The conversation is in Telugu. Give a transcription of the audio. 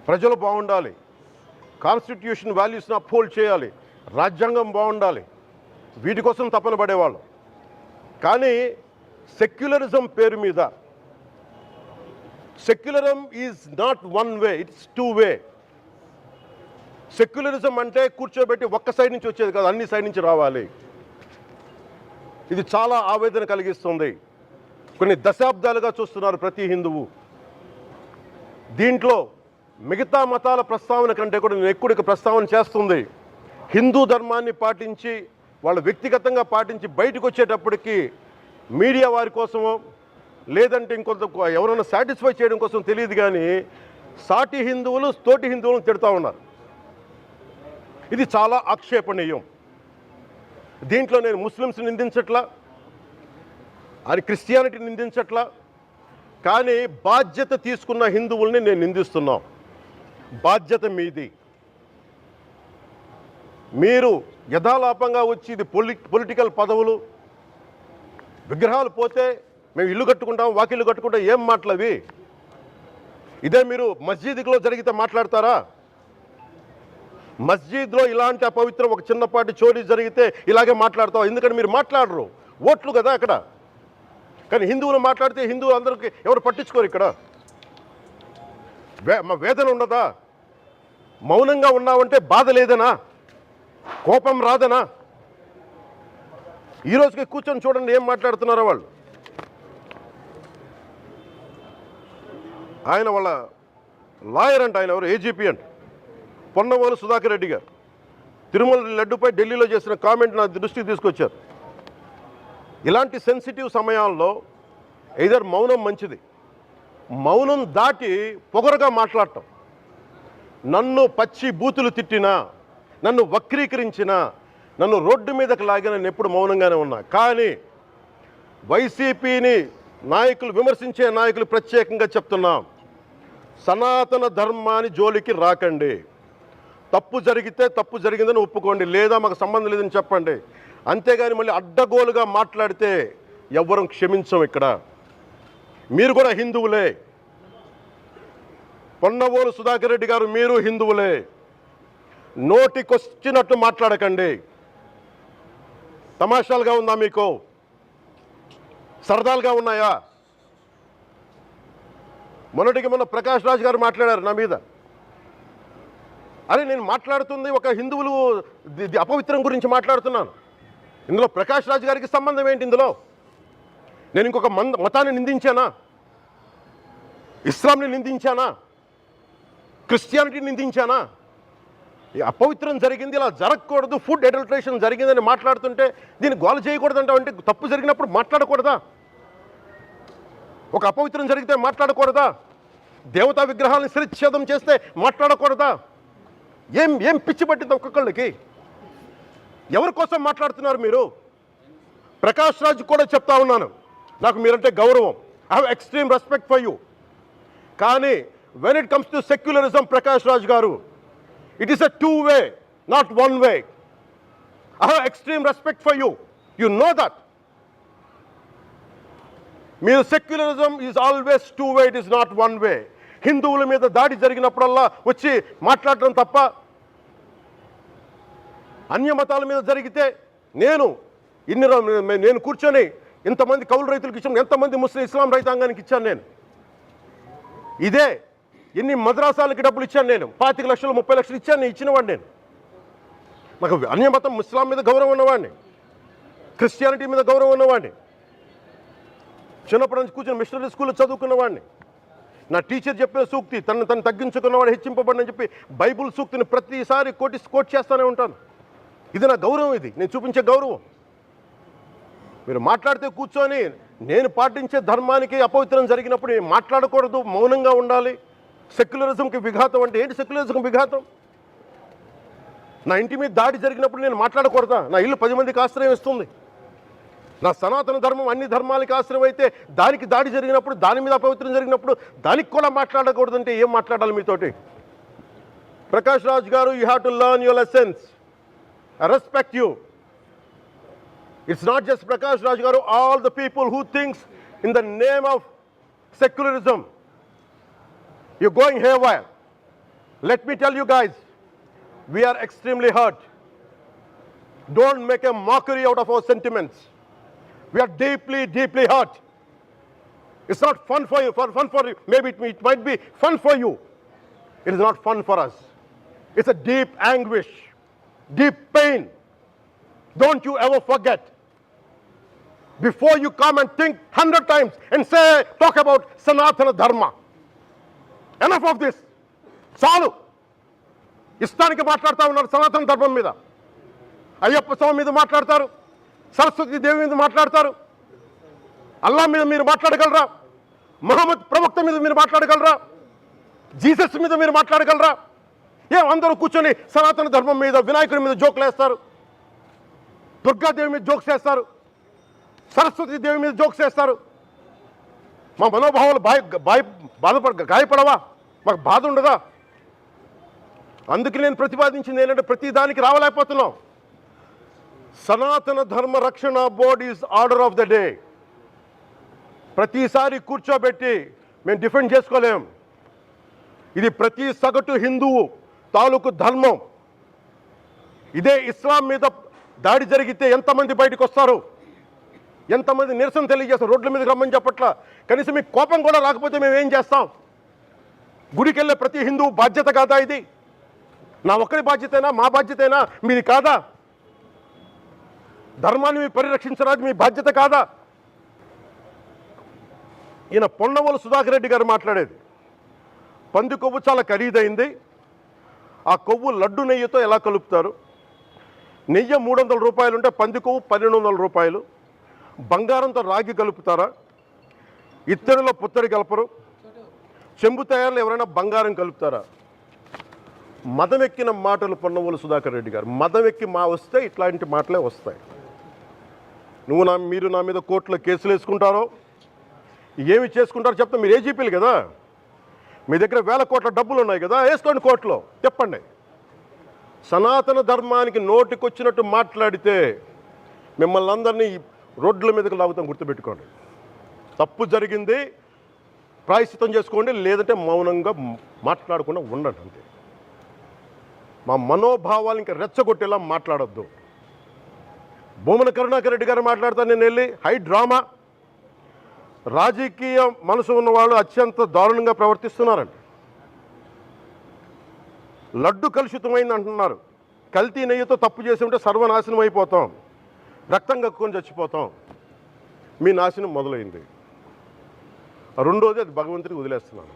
ప్రజలు బాగుండాలి, కాన్స్టిట్యూషన్ వాల్యూస్ని అప్హోల్డ్ చేయాలి, రాజ్యాంగం బాగుండాలి, వీటి కోసం తపన పడేవాళ్ళు. కానీ సెక్యులరిజం పేరు మీద, secularism is not one way, it's two way. Secularism అంటే కూర్చోబెట్టి ఒక్క సైడ్ నుంచి వచ్చేది కాదు, అన్ని సైడ్ నుంచి రావాలి. ఇది చాలా ఆవేదన కలిగిస్తుంది. కొన్ని దశాబ్దాలుగా చూస్తున్నారు ప్రతి హిందువు. దీంట్లో మిగతా మతాల ప్రస్తావన కంటే కూడా నేను ఎక్కువ ప్రస్తావన చేస్తుంది హిందూ ధర్మాన్ని పాటించి వాళ్ళు వ్యక్తిగతంగా పాటించి బయటకు వచ్చేటప్పటికి మీడియా వారి కోసమో లేదంటే ఇంకొంత ఎవరైనా సాటిస్ఫై చేయడం కోసం తెలియదు, కానీ సాటి హిందువులు తోటి హిందువులను తిడుతూ ఉన్నారు. ఇది చాలా ఆక్షేపణీయం. దీంట్లో నేను ముస్లిమ్స్ నిందించట్లా, అది క్రిస్టియానిటీ నిందించట్లా, కానీ బాధ్యత తీసుకున్న హిందువుల్ని నేను నిందిస్తున్నాం. బాధ్యత మీది. మీరు యథాలాపంగా వచ్చి ఇది పొలిటికల్ పదవులు, విగ్రహాలు పోతే మేము ఇల్లు కట్టుకుంటాం, వాకిళ్ళు కట్టుకుంటాం, ఏం మాటలవి? ఇదే మీరు మస్జిద్లో జరిగితే మాట్లాడతారా? మస్జిద్లో ఇలాంటి అపవిత్రం ఒక చిన్నపాటి చోరీ జరిగితే ఇలాగే మాట్లాడతాం. ఎందుకంటే మీరు మాట్లాడరు, ఓట్లు కదా అక్కడ. కానీ హిందువులు మాట్లాడితే హిందువులు అందరికీ ఎవరు పట్టించుకోరు. ఇక్కడ మా వేదన ఉండదా? మౌనంగా ఉన్నామంటే బాధ లేదనా? కోపం రాదనా? ఈరోజుకి కూర్చొని చూడండి ఏం మాట్లాడుతున్నారో వాళ్ళు. ఆయన వాళ్ళ లాయర్ అంట, ఆయన ఎవరు, ఏజీపీ అంట, పొన్నవోలు సుధాకర్ రెడ్డి గారు తిరుమల లడ్డుపై ఢిల్లీలో చేసిన కామెంట్ నా దృష్టికి తీసుకొచ్చారు. ఇలాంటి సెన్సిటివ్ సమయాల్లో ఎయిదర్ మౌనం మంచిది, మౌనం దాటి పొగరుగా మాట్లాడటం, నన్ను పచ్చి బూతులు తిట్టినా, నన్ను వక్రీకరించినా, నన్ను రోడ్డు మీదకి లాగిన నేను ఎప్పుడు మౌనంగానే ఉన్నా. కానీ వైసీపీని నాయకులు, విమర్శించే నాయకులు ప్రత్యేకంగా చెప్తున్నాం, సనాతన ధర్మాన్ని జోలికి రాకండి. తప్పు జరిగితే తప్పు జరిగిందని ఒప్పుకోండి, లేదా మాకు సంబంధం లేదని చెప్పండి. అంతేగాని మళ్ళీ అడ్డగోలుగా మాట్లాడితే ఎవ్వరం క్షమించం. ఇక్కడ మీరు కూడా హిందువులే. పొన్నవోలు సుధాకర్ రెడ్డి గారు, మీరు హిందువులే. నోటికొచ్చినట్టు మాట్లాడకండి. తమాషాలుగా ఉందా మీకు? సరదాలుగా ఉన్నాయా? మొన్నటికి మొన్న ప్రకాష్ రాజ్ గారు మాట్లాడారు నా మీద. అరే నేను మాట్లాడుతుంది ఒక హిందువులు అపవిత్రం గురించి మాట్లాడుతున్నాను. ఇందులో ప్రకాష్ రాజ్ గారికి సంబంధం ఏంటి? ఇందులో నేను ఇంకొక మతాన్ని నిందించానా? ఇస్లాంని నిందించానా? క్రిస్టియానిటీని నిందించానా? అపవిత్రం జరిగింది, ఇలా జరగకూడదు, ఫుడ్ అడల్ట్రేషన్ జరిగిందని మాట్లాడుతుంటే దీన్ని గోల చేయకూడదంటే, అంటే తప్పు జరిగినప్పుడు మాట్లాడకూడదా? ఒక అపవిత్రం జరిగితే మాట్లాడకూడదా? దేవతా విగ్రహాలను శిరచ్ఛేదం చేస్తే మాట్లాడకూడదా? ఏం పిచ్చి పట్టింది ఒక్కొక్కళ్ళకి? ఎవరి కోసం మాట్లాడుతున్నారు మీరు? ప్రకాష్ రాజ్ కూడా చెప్తా ఉన్నాను, నాకు మీరంటే గౌరవం, I have extreme respect for you. కానీ when it comes to secularism, Prakash Raj గారు, it is a two way, not one way. I have extreme respect for you, you know that. మీరు secularism is always two way, it is not one way. హిందువుల మీద దాడి జరిగినప్పుడల్లా వచ్చి మాట్లాడటం తప్ప, అన్య మతాల మీద జరిగితే నేను కూర్చొని ఇంతమంది కౌలు రైతులకు ఇచ్చాను, ఎంతమంది ముస్లిం ఇస్లాం రైతాంగానికి ఇచ్చాను నేను. ఇదే ఎన్ని మద్రాసాలకి డబ్బులు ఇచ్చాను నేను, 25 లక్షలు 30 లక్షలు ఇచ్చాను, నేను ఇచ్చినవాడిని. నేను నాకు అన్య మతం ఇస్లాం మీద గౌరవం ఉన్నవాడిని, క్రిస్టియానిటీ మీద గౌరవం ఉన్నవాడిని, చిన్నప్పటి నుంచి కూర్చొని మిషనరీ స్కూల్లో చదువుకున్నవాడిని. నా టీచర్ చెప్పిన సూక్తి, తను తగ్గించుకున్నవాడు హెచ్చింపబడిని చెప్పి బైబుల్ సూక్తిని ప్రతిసారి కోట్ చేస్తూనే ఉంటాను. ఇది నా గౌరవం, ఇది నేను చూపించే గౌరవం. మీరు మాట్లాడితే కూర్చొని నేను పాటించే ధర్మానికి అపవిత్రం జరిగినప్పుడు మాట్లాడకూడదు, మౌనంగా ఉండాలి. సెక్యులరిజంకి విఘాతం అంటే ఏంటి? సెక్యులరిజంకి విఘాతం నా ఇంటి మీద దాడి జరిగినప్పుడు నేను మాట్లాడకూడదా? నా ఇల్లు 10 మందికి ఆశ్రయం ఇస్తుంది. నా సనాతన ధర్మం అన్ని ధర్మాలకి ఆశ్రయం అయితే దానికి దాడి జరిగినప్పుడు, దాని మీద అపవిత్రం జరిగినప్పుడు దానికి కూడా మాట్లాడకూడదంటే ఏం మాట్లాడాలి మీతోటి? ప్రకాష్ రాజ్ గారు, you have to learn your lessons. I respect you. It's not just Prakash Raj garu, all the people who thinks in the name of secularism, you're going haywire. Let me tell you guys, we are extremely hurt. Don't make a mockery out of our sentiments. We are deeply, deeply hurt. It's not fun for you, for you. Maybe it might be fun for you. It is not fun for us. It's a deep anguish, deep pain. Don't you ever forget. Before you come and think 100 times and talk about Sanatana Dharma. Enough of this. చాలు. ఇష్టానికి మాట్లాడుతూ ఉన్నారు సనాతన ధర్మం మీద. అయ్యప్ప స్వామి మీద మాట్లాడతారు, సరస్వతి దేవి మీద మాట్లాడతారు, అల్లా మీద మీరు మాట్లాడగలరా? మహమ్మద్ ప్రవక్త మీద మీరు మాట్లాడగలరా? జీసస్ మీద మీరు మాట్లాడగలరా? అందరూ కూర్చొని సనాతన ధర్మం మీద, వినాయకుడి మీద జోకులు వేస్తారు, దుర్గాదేవి మీద జోక్స్ వేస్తారు, సరస్వతి దేవి మీద జోక్స్ వేస్తారు. మా మనోభావాలు గాయపడవా? మాకు బాధ ఉండదా? అందుకే నేను ప్రతిపాదించింది ఏంటంటే ప్రతి దానికి రావలేకపోతున్నాం. సనాతన ధర్మ రక్షణ board is order of the day. ప్రతిసారి కూర్చోబెట్టి మేము డిఫెండ్ చేసుకోలేం. ఇది ప్రతి సగటు హిందువు తాలూకు ధర్మం. ఇదే ఇస్లాం మీద దాడి జరిగితే ఎంతమంది బయటకు వస్తారు, ఎంతమంది నిరసన తెలియజేస్తారు? రోడ్ల మీదకి రమ్మని చెప్పట్ల. కనీసం మీకు కోపం కూడా రాకపోతే మేము ఏం చేస్తాం? గుడికి వెళ్ళే ప్రతి హిందువు బాధ్యత కాదా ఇది? నా ఒక్కరి బాధ్యతైనా, మా బాధ్యతైనా మీది కాదా? ధర్మాన్ని మీరు పరిరక్షించడానికి మీ బాధ్యత కాదా? ఈయన పొన్నవోలు సుధాకర్ రెడ్డి గారు మాట్లాడేది, పంది కొవ్వు చాలా ఖరీదైంది, ఆ కొవ్వు లడ్డు నెయ్యితో ఎలా కలుపుతారు? నెయ్యి 300 రూపాయలు ఉంటే పంది కొవ్వు 1200 రూపాయలు. బంగారంతో రాగి కలుపుతారా? ఇత్తడిలో పుత్తడి కలపరు. చెంబు తయారులో ఎవరైనా బంగారం కలుపుతారా? మదమెక్కిన మాటలు పొన్నవోలు సుధాకర్ రెడ్డి గారు. మదమెక్కి వస్తే ఇట్లాంటి మాటలే వస్తాయి. మీరు నా మీద కోర్టులో కేసులు వేసుకుంటారో ఏమి చేసుకుంటారో చెప్తా. మీరు ఏజీపీలు కదా, మీ దగ్గర వేల కోట్ల డబ్బులు ఉన్నాయి కదా, వేసుకోండి కోర్టులో, చెప్పండి. సనాతన ధర్మానికి నోటికొచ్చినట్టు మాట్లాడితే మిమ్మల్ని అందరినీ రోడ్ల మీదకి లాగుతాం, గుర్తుపెట్టుకోండి. తప్పు జరిగింది, ప్రాయశ్చిత్తం చేసుకోండి, లేదంటే మౌనంగా మాట్లాడకుండా ఉండండి అంతే. మా మనోభావాలు ఇంకా రెచ్చగొట్టేలా మాట్లాడొద్దు. భూమన కరుణాకర్ రెడ్డి గారు మాట్లాడతాను నేను వెళ్ళి హై డ్రామా. రాజకీయ మనసు ఉన్న వాళ్ళు అత్యంత దారుణంగా ప్రవర్తిస్తున్నారండి. లడ్డు కలుషితమైంది అంటున్నారు. కల్తీ నెయ్యితో తప్పు చేసి ఉంటే సర్వనాశనం అయిపోతాం, రక్తం కక్కుని చచ్చిపోతాం. మీ నాశనం మొదలైంది. రెండోది అది భగవంతుడికి వదిలేస్తున్నాను.